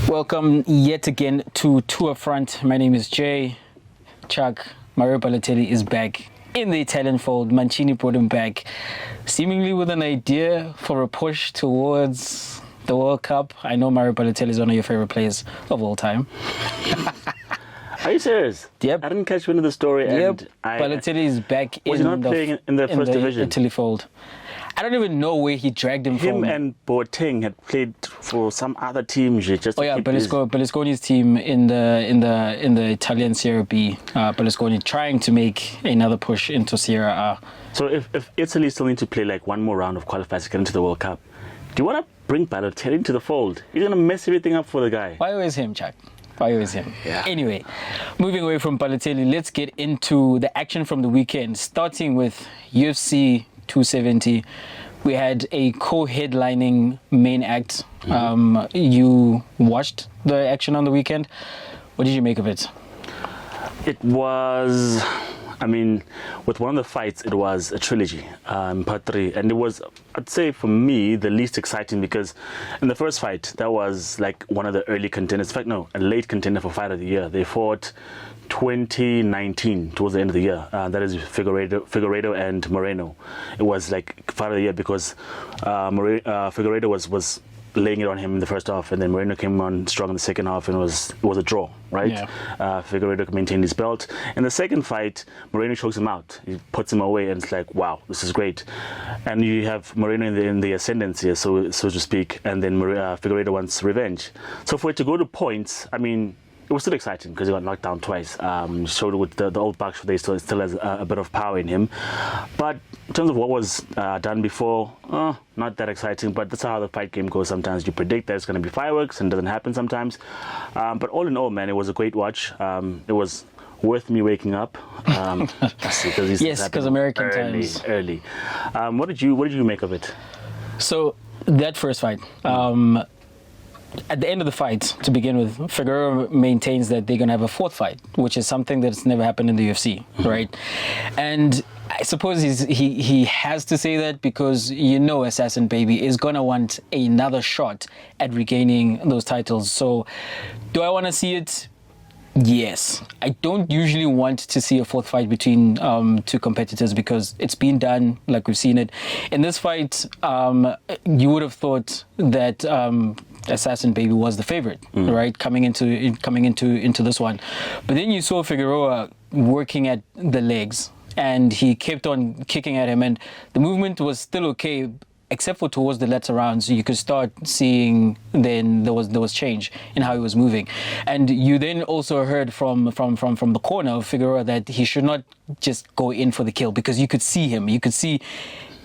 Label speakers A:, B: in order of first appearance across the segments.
A: Welcome yet again to Tour Front. My name is Jay. Chuck, Mario Balotelli is back in the Italian fold. Mancini brought him back, seemingly with an idea for a push towards the World Cup. I know Mario Balotelli is one of your favorite players of all time.
B: Are you serious?
A: Yep.
B: I didn't catch wind of the story.
A: Yep.
B: And
A: Balotelli is back
B: was
A: in
B: he not playing in the first division?
A: Italy fold. I don't even know where he dragged him from.
B: Him and Boateng had played for some other team. Just
A: Oh yeah, Berlusconi's team in the Italian Serie B. Berlusconi trying to make another push into Serie A.
B: So if Italy still need to play like one more round of qualifiers to get into the World Cup, do you want to bring Balotelli into the fold? You're gonna mess everything up for the guy.
A: Why always him, Chuck? Why always him?
B: Yeah.
A: Anyway, moving away from Balotelli, let's get into the action from the weekend. Starting with UFC 270, we had a co-headlining main act. You watched the action on the weekend. What did you make of it?
B: It was, with one of the fights, it was a trilogy, part three. And it was, I'd say for me, the least exciting because in the first fight, that was like one of the early contenders. In fact, no, a late contender for Fight of the Year. They fought 2019 towards the end of the year. That is Figuerado and Moreno. It was like Fight of the Year because Figuerado was laying it on him in the first half, and then Moreno came on strong in the second half, and it was a draw, right? Yeah. Figueredo maintained his belt. In the second fight, Moreno chokes him out. He puts him away, and it's like, wow, this is great. And you have Moreno in the ascendancy, so to speak, and then Figueredo wants revenge. So for it to go to points, it was still exciting because he got knocked down twice. Showed with the old Bucks, they still has a bit of power in him. But in terms of what was done before, not that exciting. But that's how the fight game goes. Sometimes you predict that it's going to be fireworks and it doesn't happen sometimes. But all in all, man, it was a great watch. It was worth me waking up.
A: Because American times.
B: Early. What did you make of it?
A: So that first fight. At the end of the fight, to begin with, Figueroa maintains that they're going to have a fourth fight, which is something that's never happened in the UFC, right? And I suppose he has to say that because Assassin Baby is going to want another shot at regaining those titles. So do I want to see it? Yes. I don't usually want to see a fourth fight between two competitors because it's been done, like we've seen it. In this fight, you would have thought that Assassin Baby was the favorite, right? Coming into this one. But then you saw Figueroa working at the legs and he kept on kicking at him, and the movement was still okay, except for towards the latter rounds. You could start seeing then there was change in how he was moving. And you then also heard from the corner of Figueroa that he should not just go in for the kill because you could see him. You could see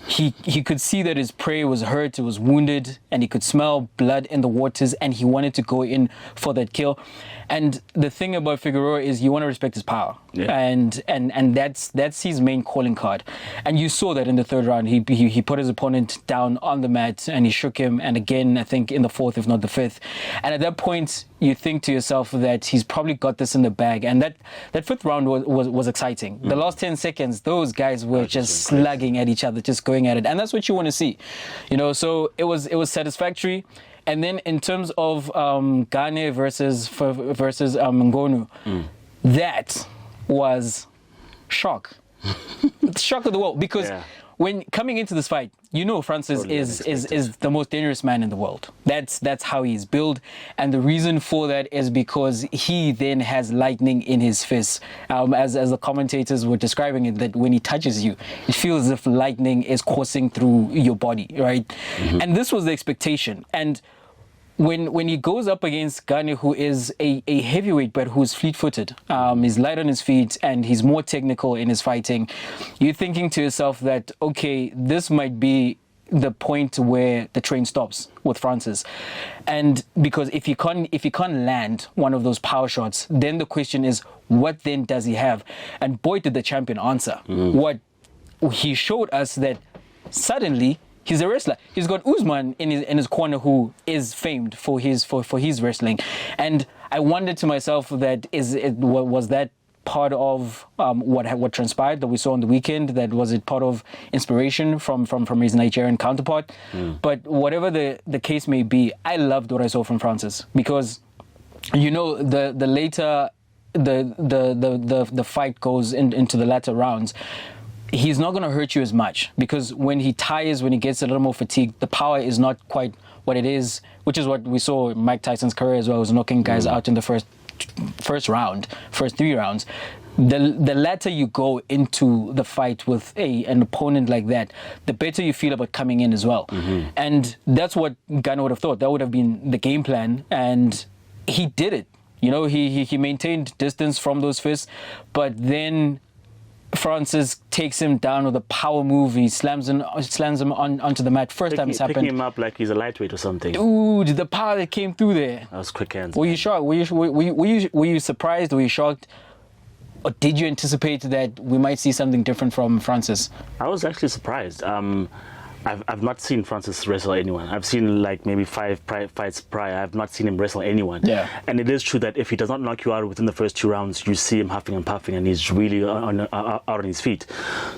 A: he could see that his prey was hurt, it was wounded, and he could smell blood in the waters, and he wanted to go in for that kill. And the thing about Figueroa is you want to respect his power. Yeah. And that's his main calling card. And you saw that in the third round. He put his opponent down on the mat and he shook him, and again, I think in the fourth, if not the fifth. And at that point, you think to yourself that he's probably got this in the bag. And that fifth round was exciting. The last 10 seconds, those guys were just slugging at each other, just going at it. And that's what you want to see. So it was satisfactory. And then in terms of Gane versus Ngannou, that was shock. The shock of the world. Because when coming into this fight, Francis is the most dangerous man in the world. That's how he's built. And the reason for that is because he then has lightning in his fist. As the commentators were describing it, that when he touches you, it feels as if lightning is coursing through your body, right? Mm-hmm. And this was the expectation. And when he goes up against Gane, who is a heavyweight but who's fleet-footed, he's light on his feet and he's more technical in his fighting, you're thinking to yourself that, okay, this might be the point where the train stops with Francis. And because if he can't land one of those power shots, then the question is, what then does he have? And boy, did the champion answer. What he showed us that suddenly he's a wrestler. He's got Usman in his corner, who is famed for his wrestling. And I wondered to myself that was that part of what transpired that we saw on the weekend? That was it part of inspiration from his Nigerian counterpart? But whatever the case may be, I loved what I saw from Francis, because you know, the later the fight goes into the latter rounds, he's not going to hurt you as much, because when he tires, when he gets a little more fatigued, the power is not quite what it is, which is what we saw in Mike Tyson's career as well, was knocking guys out in the first 3 rounds. The latter you go into the fight with an opponent like that, the better you feel about coming in as well. And that's what Gane would have thought. That would have been the game plan, and he did it. You know, he maintained distance from those fists, but then Francis takes him down with a power move. He slams him onto the mat. First time it's happened.
B: Picking him up like he's a lightweight or something.
A: Dude, the power that came through there.
B: That was quick hands.
A: Were you shocked? Were you surprised? Were you shocked? Or did you anticipate that we might see something different from Francis?
B: I was actually surprised. I've not seen Francis wrestle anyone. I've seen like maybe 5 fights prior. I've not seen him wrestle anyone.
A: Yeah.
B: And it is true that if he does not knock you out within the first 2 rounds, you see him huffing and puffing, and he's really out on his feet.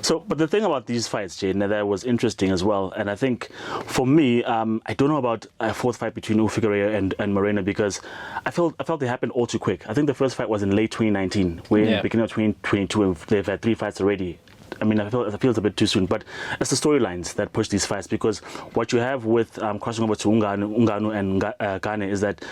B: So, but the thing about these fights, Jay, that was interesting as well. And I think for me, I don't know about a 4th fight between Figuerado and Moreno, because I felt they happened all too quick. I think the first fight was in late 2019, beginning of 2022, and they've had 3 fights already. I mean, I feel it's a bit too soon, but it's the storylines that push these fights, because what you have with crossing over to Ngannou and Gane is that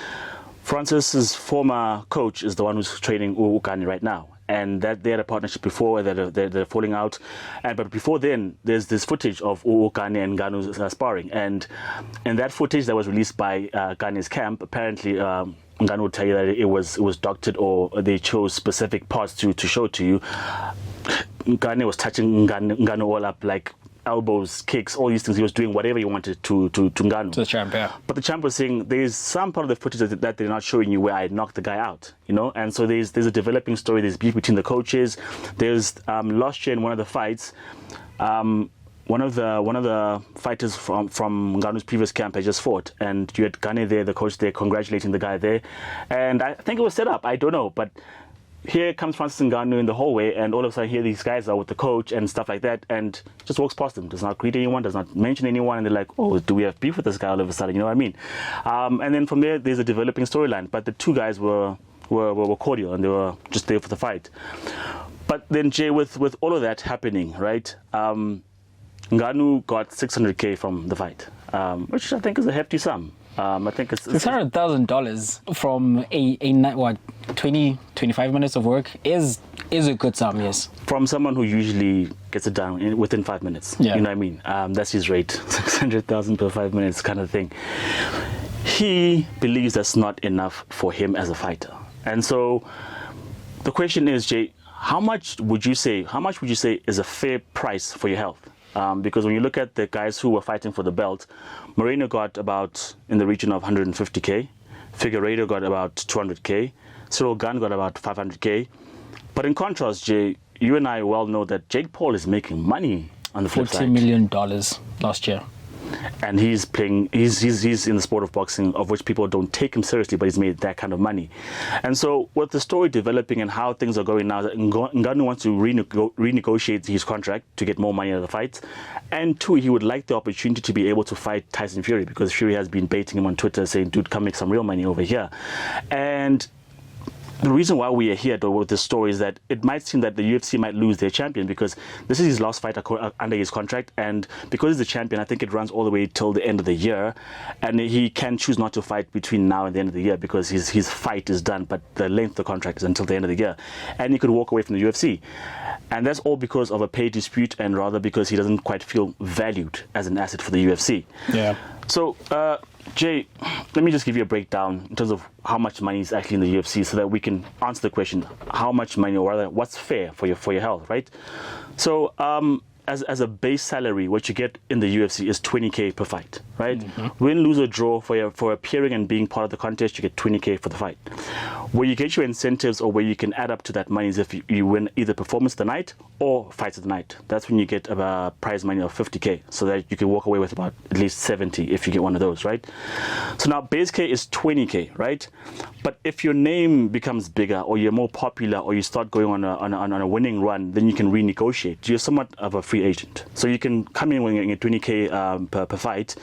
B: Francis's former coach is the one who's training Gane right now, and that they had a partnership before, they're falling out, but before then there's this footage of Gane and Ngannou's sparring, and in that footage that was released by Gane's camp, apparently Ngannou would tell you that it was doctored, or they chose specific parts to show to you. Gane was touching Ngannou all up, like elbows, kicks, all these things. He was doing whatever he wanted to Ngannou.
A: To the champ, yeah.
B: But the champ was saying there's some part of the footage that they're not showing you where I knocked the guy out, you know. And so there's a developing story. There's beef between the coaches. There's last year in one of the fights, one of the fighters from Ngannou's previous camp had just fought, and you had Gane there, the coach there, congratulating the guy there, and I think it was set up. I don't know, but here comes Francis Ngannou in the hallway, and all of a sudden here these guys are with the coach and stuff like that, and just walks past them, does not greet anyone, does not mention anyone, and they're like, oh, do we have beef with this guy all of a sudden, you know what I mean? And then from there's a developing storyline, but the 2 guys were cordial, and they were just there for the fight. But then, Jay, with all of that happening, right, Ngannou got $600K from the fight, which I think is a hefty sum. I think it's
A: $600,000 from a 25 minutes of work is a good sum, yes.
B: From someone who usually gets it done within 5 minutes.
A: Yeah.
B: You know what I mean? That's his rate, 600,000 per 5 minutes kind of thing. He believes that's not enough for him as a fighter. And so the question is, Jay, how much would you say is a fair price for your health? Because when you look at the guys who were fighting for the belt, Moreno got about in the region of 150K, Figuerado got about 200K, Cyril Gane got about 500K. But in contrast, Jay, you and I well know that Jake Paul is making money on the flip side.
A: $40 million last year.
B: And he's in the sport of boxing, of which people don't take him seriously, but he's made that kind of money. And so with the story developing and how things are going now, Ngannou wants to renegotiate his contract to get more money out of the fights. And 2, he would like the opportunity to be able to fight Tyson Fury, because Fury has been baiting him on Twitter saying, dude, come make some real money over here. And the reason why we are here with this story is that it might seem that the UFC might lose their champion, because this is his last fight under his contract, and because he's the champion, I think it runs all the way till the end of the year, and he can choose not to fight between now and the end of the year, because his fight is done, but the length of the contract is until the end of the year, and he could walk away from the UFC. And that's all because of a pay dispute, and rather because he doesn't quite feel valued as an asset for the UFC.
A: Yeah. So,
B: Jay, let me just give you a breakdown in terms of how much money is actually in the UFC, so that we can answer the question, how much money, or rather, what's fair for your health, right? So, as a base salary, what you get in the UFC is 20K per fight, right? Mm-hmm. Win, lose, or draw for appearing and being part of the contest, you get 20K for the fight. Where you get your incentives or where you can add up to that money is if you win either performance of the night or fight of the night. That's when you get a prize money of 50K, so that you can walk away with about at least 70 if you get one of those, right? So now base K is 20K, right? But if your name becomes bigger or you're more popular or you start going on a winning run, then you can renegotiate. You're somewhat of a free agent. So you can come in when you're getting 20K per fight,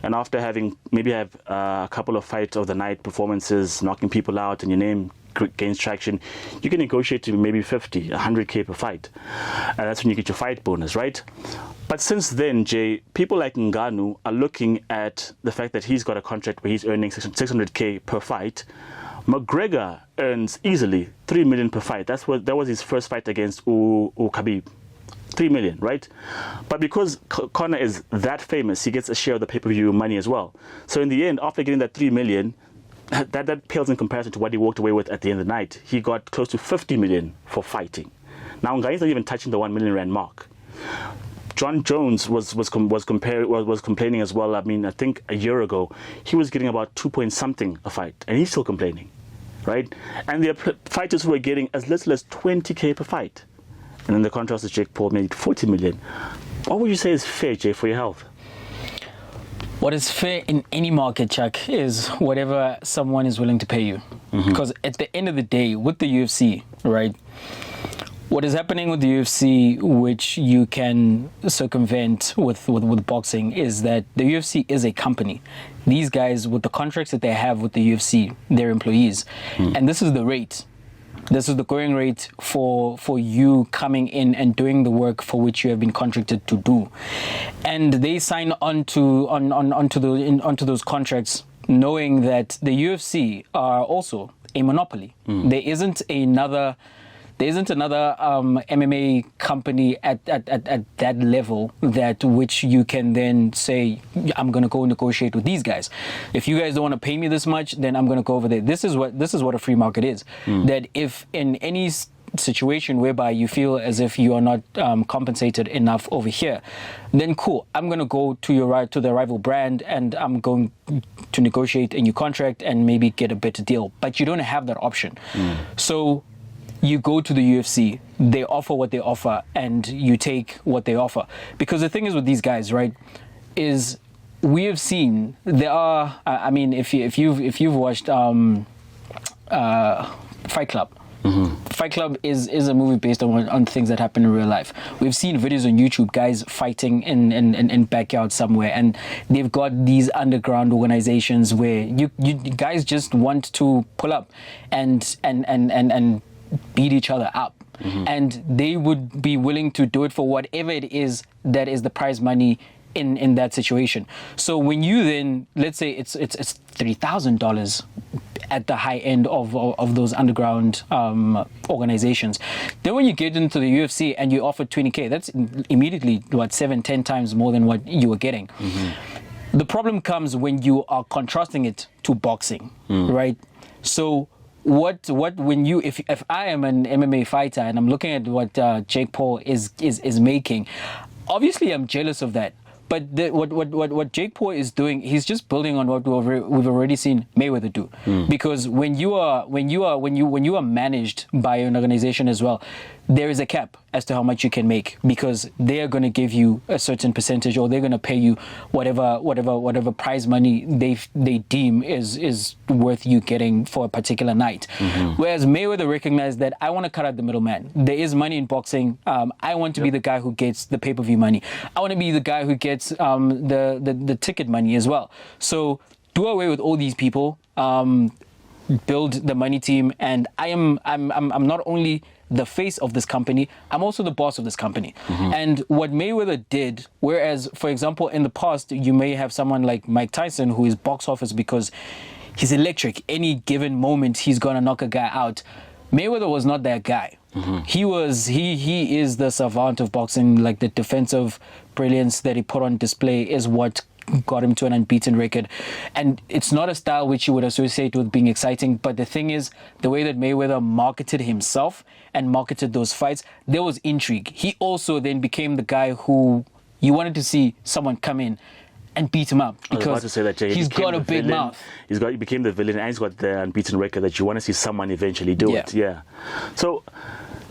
B: and after having maybe have a couple of fights of the night performances, knocking people out, and your name gains traction, you can negotiate to maybe 50, 100K per fight. And that's when you get your fight bonus, right? But since then, Jay, people like Ngannou are looking at the fact that he's got a contract where he's earning 600K per fight. McGregor earns easily 3 million per fight. That was his first fight against Khabib. 3 million, right? But because Conor is that famous, he gets a share of the pay-per-view money as well. So in the end, after getting that 3 million, that pales in comparison to what he walked away with at the end of the night. He got close to 50 million for fighting. Now, Ngannou's not even touching the 1 million rand mark. John Jones was complaining as well. I mean, I think a year ago, he was getting about 2 point something a fight, and he's still complaining, right? And there are fighters who are getting as little as 20K per fight. And then the contrast is Jake Paul made 40 million. What would you say is fair, Jay, for your health?
A: What is fair in any market, Chuck, is whatever someone is willing to pay you. Because at the end of the day, with the UFC, right, what is happening with the UFC, which you can circumvent with boxing, is that the UFC is a company. These guys, with the contracts that they have with the UFC, they're employees. And this is the rate. This is the going rate for you coming in and doing the work for which you have been contracted to do, and they sign onto those contracts knowing that the UFC are also a monopoly. There isn't another MMA company at that level that which you can then say, I'm going to go negotiate with these guys. If you guys don't want to pay me this much, then I'm going to go over there. This is what a free market is. That if in any situation whereby you feel as if you are not compensated enough over here, then cool, I'm going to go to the rival brand and I'm going to negotiate a new contract and maybe get a better deal. But you don't have that option. So you go to the UFC, they offer what they offer, and you take what they offer. Because the thing is with these guys, right, is we have seen there are. I mean, if you've watched Fight Club. Fight Club is a movie based on things that happen in real life. We've seen videos on YouTube, guys fighting in backyards somewhere, and they've got these underground organizations where you guys just want to pull up and beat each other up, and they would be willing to do it for whatever it is that is the prize money in that situation. So when you then, let's say it's $3,000 at the high end of those underground organizations, then when you get into the UFC and you offer 20K, that's immediately 7-10 times more than what you were getting. The problem comes when you are contrasting it to boxing, right? So when you if I am an MMA fighter and I'm looking at what Jake Paul is making, obviously I'm jealous of that. But what Jake Paul is doing, he's just building on what we've already seen Mayweather do. Because when you are managed by an organization as well, there is a cap as to how much you can make, because they are going to give you a certain percentage, or they're going to pay you whatever prize money they deem is worth you getting for a particular night. Whereas Mayweather recognized that I want to cut out the middleman. There is money in boxing. I want to be the guy who gets the pay-per-view money. I want to be the guy who gets the ticket money as well. So do away with all these people. Build the money team, and I'm not only the face of this company, I'm also the boss of this company. And what Mayweather did, whereas, for example, in the past, you may have someone like Mike Tyson who is box office because he's electric. Any given moment, he's going to knock a guy out. Mayweather was not that guy. He is the savant of boxing. Like, the defensive brilliance that he put on display is what got him to an unbeaten record. And it's not a style which you would associate with being exciting, but the thing is, the way that Mayweather marketed himself and marketed those fights, there was intrigue. He also then became the guy who you wanted to see someone come in and beat him up
B: I was about to say that, Jay,
A: he's got a big
B: villain.
A: mouth.
B: He became the villain, and he's got the unbeaten record that you want to see someone eventually do it. Yeah. So,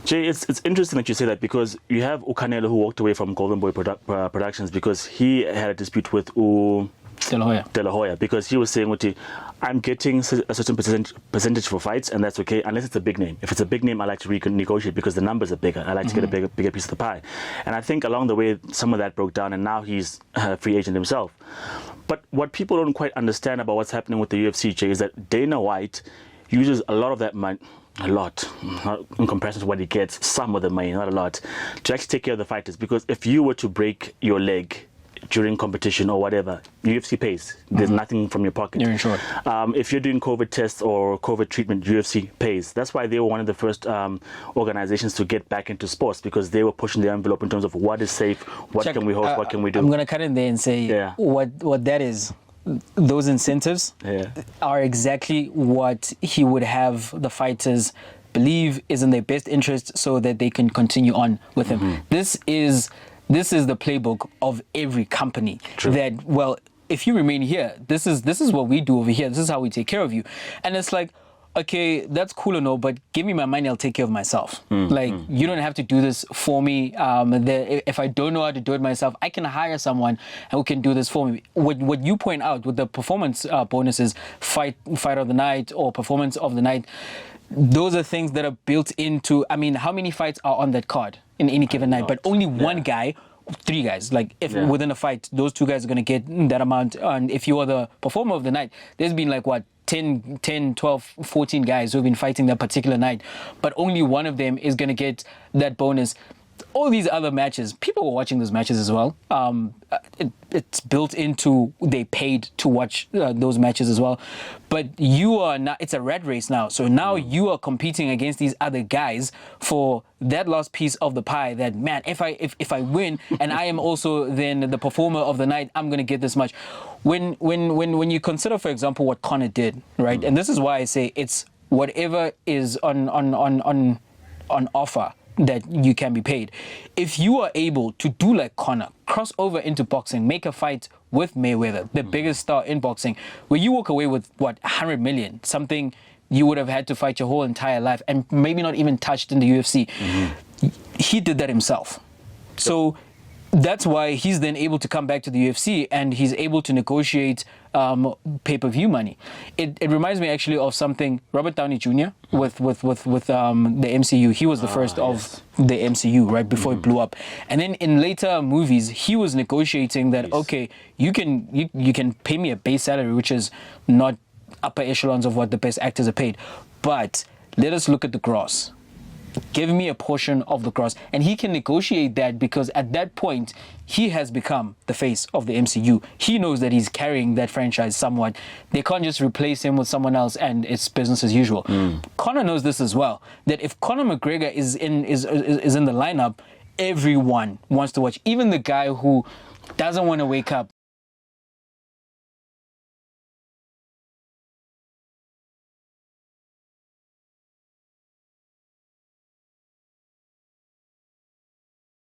B: Jay, it's interesting that you say that, because you have Canelo, who walked away from Golden Boy Productions because he had a dispute with De La Hoya, because he was saying, I'm getting a certain percentage for fights, and that's okay, unless it's a big name. If it's a big name, I like to renegotiate because the numbers are bigger. I like to get a bigger piece of the pie. And I think along the way, some of that broke down, and now he's a free agent himself. But what people don't quite understand about what's happening with the UFC, Jay, is that Dana White uses a lot of that money, not in comparison to what he gets, some of the money, not a lot, to actually take care of the fighters. Because if you were to break your leg during competition or whatever, UFC pays. There's nothing from your pocket.
A: You're insured.
B: If you're doing COVID tests or COVID treatment, UFC pays. That's why they were one of the first organizations to get back into sports, because they were pushing the envelope in terms of what is safe, what can we host, what can we do.
A: I'm going to cut in there and say what that is. Those incentives are exactly what he would have the fighters believe is in their best interest, so that they can continue on with him. This is the playbook of every company.
B: True.
A: That, well, if you remain here, this is what we do over here. This is how we take care of you. And it's like, okay, that's cool and all, but give me my money, I'll take care of myself. You don't have to do this for me. If I don't know how to do it myself, I can hire someone who can do this for me. What you point out with the performance bonuses, fight of the night or performance of the night, those are things that are built into, I mean, how many fights are on that card in any given night? But only one guy, 3 guys. Like, if within a fight, those 2 guys are going to get that amount. And if you are the performer of the night, there's been like, 10, 12, 14 guys who've been fighting that particular night, but only one of them is going to get that bonus. All these other matches, people were watching those matches as well. It's built into, they paid to watch those matches as well. But you are now, it's a rat race now. So now you are competing against these other guys for that last piece of the pie. That, man, if I win and I am also then the performer of the night, I'm going to get this much. When you consider, for example, what Conor did, right? And this is why I say it's whatever is on offer that you can be paid. If you are able to do like Conor, cross over into boxing, make a fight with Mayweather, the biggest star in boxing, where you walk away with 100 million, something you would have had to fight your whole entire life and maybe not even touched in the UFC. He did that himself. So that's why he's then able to come back to the UFC and he's able to negotiate pay-per-view money. It reminds me actually of something Robert Downey Jr. with the MCU. He was the first of the MCU, right, before it blew up. And then in later movies, he was negotiating that, okay, you can pay me a base salary, which is not upper echelons of what the best actors are paid. But let us look at the gross. Give me a portion of the gross. And he can negotiate that because at that point, he has become the face of the MCU. He knows that he's carrying that franchise somewhat. They can't just replace him with someone else and it's business as usual. Conor knows this as well, that if Conor McGregor is in the lineup, everyone wants to watch. Even the guy who doesn't want to wake up